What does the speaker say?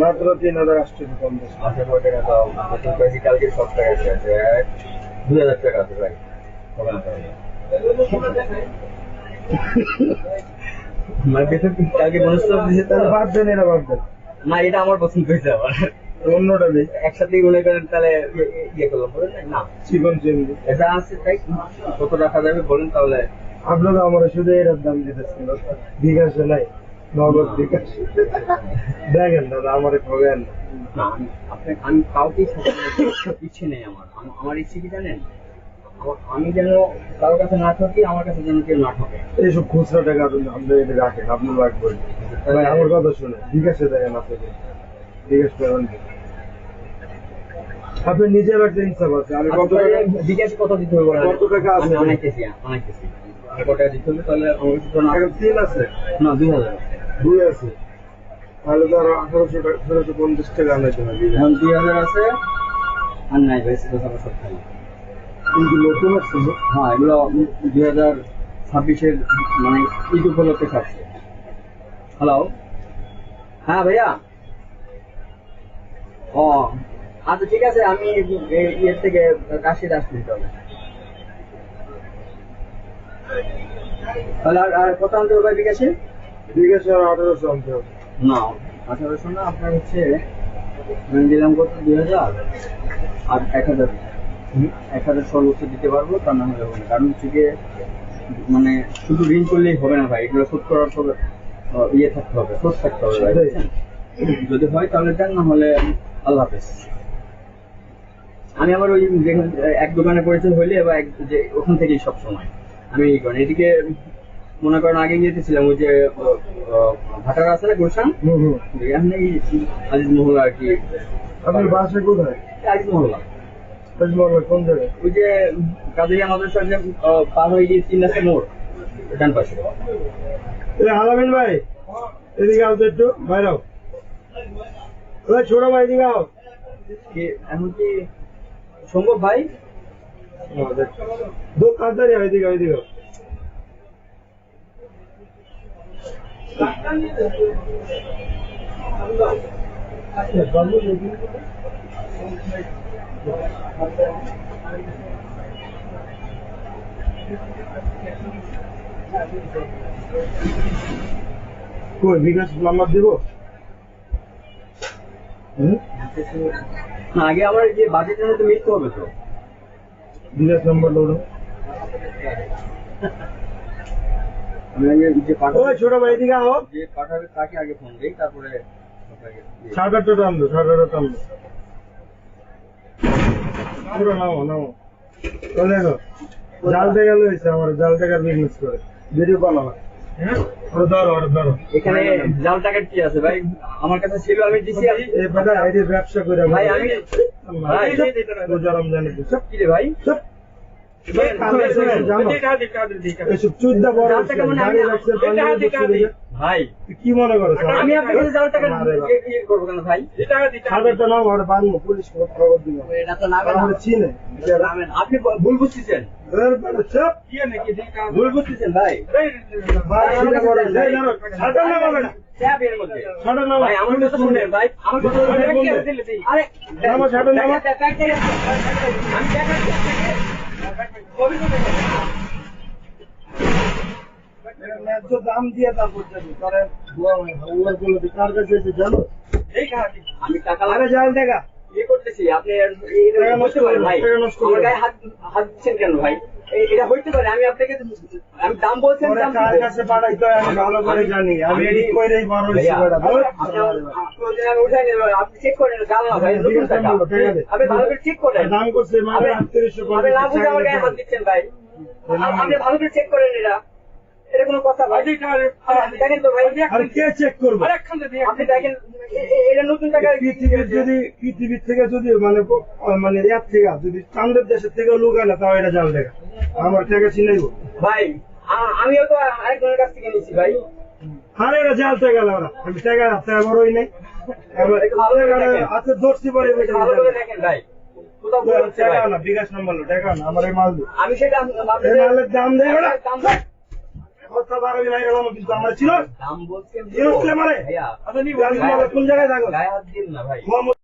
মাত্র 3850। আচ্ছা কয় টাকা দাও? নতুন কয়েছি কালকে সব টাকা আছে 2000 টাকা আছে ভাই। হবে না তাহলে? মানে বেতন কালকে বোনাস তো দিয়েছে তো? বাদ দেন, এটা বাদ দেন। না এটা আমার পছন্দ হয়েছে আমার। অন্যটা দিই। একসাথে মনে করেন তাহলে ইয়ে করলাম বলেন না চিকন চিংড়ি এটা আছে তাই কত রাখা যাবে বলেন তাহলে। আপনারা আমার শুধু এর দাম দিতেছিল, বিকাশে নাই, নগদ বিকাশ। দেখেন দাদা, আমার ঠগেন না। না আমি কাউকেই ইচ্ছে নেই আমার আমার ইচ্ছে কি জানেন, আমি যেন কারোর কাছে না ঠকি, আমার কাছে যেন কেউ না ঠকে। এইসব খুচরা টাকা আপনি এটা রাখেন, আপনি রাখবেন ভাই। আমার কথা শুনে বিকাশে দেখেন, আপনাকে বিকাশ পেমেন্ট আপনি নিজের একটা ইনসাফ আছে। আমি কত টাকা বিকাশ কত দিতে হবে বলেন? কত টাকা আছে? অনেকতেছি আর কত টাকা দিতে হবে তাহলে? আমার কাছে তো না, এখন 3 আছে না 2000 2 আছে, তাহলে তো আরো 1850 টাকা আনাইতে হবে। এখন 2000 আছে আর নাই ভাই, সেটা আমার সব খালি। কিন্তু নতুন আছে তো। হ্যাঁ এগুলো 2026-এর মানে ঈদ উপলক্ষে থাকছে। হ্যালো, হ্যাঁ ভাইয়া। ও আচ্ছা ঠিক আছে, আমি ইয়ের থেকে কাশির আসছি তাহলে। তাহলে আর কত আনতে হবে ভাই বিকাশে? বিকাশে আর 1800 আনতে হবে। না 1800 না, আপনার হচ্ছে আমি দিলাম কত 2000 আর 1000। 1000 সর্বোচ্চ দিতে পারবো, তা না হলে হবে না। কারণ হচ্ছে গিয়ে মানে শুধু ঋণ করলেই হবে না ভাই, এগুলো শোধ করার পরে ইয়ে থাকতে হবে, শোধ থাকতে হবে ভাই, বুঝছেন? যদি হয় তাহলে দেন, না হলে আল্লাহ হাফেজ। আমি আবার ওই এক দোকানে পরিচয় হইলে বা যে ওখান থেকেই সব সময় আমি এই করেন। এদিকে মনে করেন আগে গিয়েছিলাম ওই যে ভাটার আছে না গুলশান, এখানে আজিজ মহল্লা আর কি। আপনার বাসা কোথায়? আজিজ মহল্লা। কোন জায়গায়? ওই যে কাজরিয়া মাদ্রাসার যে পার হয়ে গিয়ে 3 রাস্তা মোড়, ডান পাশে। আলামিন ভাই এদিকে আও তো একটু, বাইরাও। ছোট ভাই এদিকে আও। এখন কি সম্ভব ভাই? তাড়াতাড়ি ওইদিকে ওইদিকে। কই বিকাশ নাম্বার দিব? না আগে আমার যে বাজেটের মধ্যে মিলতে হবে তো। বিকাশ নাম্বার লোড়ো। যে পাঠাবো, ছোট ভাই এদিকে আও। যে পাঠাবে তাকে আগে ফোন দিই, তারপরে সাড়ে টান দো, সাড়ে টান দো। পুরো নাও নাও। চলে গো, জাল টাকা লইছে আমার, জাল টাকার বিজনেস করে ভিডিও বানানো। এখানে জাল টাকার কি আছে ভাই? আমার কাছে ছিল, আমি দিছি। ব্যবসা করে ভাই আমি রমজানে কি রে ভাই ভাই কি মনে করো? আমি আপনার কাছে জাল টাকা করবো কেন ভাই? পুলিশ খবর দিল, এটা তো নামে চিনে। আপনি ভুল বুঝতেছেন, ভুল বুঝতেছেন ভাই। ভাই আমার কথা শুনেন ভাই, আমার কথা দাম দিয়ে তারপর জানো আমি টাকা আরে জাল টাকা ইয়ে করতেছি, আপনি বুঝতে পারেন ভাই? আমার গায়ে হাত দিচ্ছেন কেন ভাই? এটা হইতে পারে, আমি আপনাকে আমি দাম বলছেন, কার কাছে পাঠাইতে হয় আমি ভালো করে জানি। আমি এডিট করেই বড় আপনি চেক করেন জাল না ভাই, নতুন টাকা আপনি ভালো করে চেক করেন। দাম করছে মানে 3850। আপনি না বুঝে আমার গায়ে হাত দিচ্ছেন ভাই, আপনি ভালো করে চেক করেন। এটা কোনো কথা ভাই? দেখেন তো ভাই, আর কে চেক করবে? আপনি দেখেন এটা নতুন টাকা। পৃথিবীর থেকে যদি মানে এর থেকে যদি চান্দের দেশের থেকে লোক আনে, তাও এটা জাল টাকা। আমার টাকা চিনাইব ভাই? আমিও তো আরেকজনের কাছ থেকে নিচ্ছি ভাই। আরে এটা জাল টাকা ওরা, আমি টাকা বড়ই নাই। আচ্ছা ধরছি পরে ভালো করে দেখেন ভাই, টাকা না, বিকাশ নাম্বার টাকা না, আমার এই মাল দিই। আমি সেটা মালের দাম দেয় কথা বাড়াবি না এরকম কিন্তু আমার ছিল দাম বলছেন জিরো মারে ভাইয়া কোন জায়গায় থাকো গায়ে হাত দিন না ভাই। মোহাম্মদ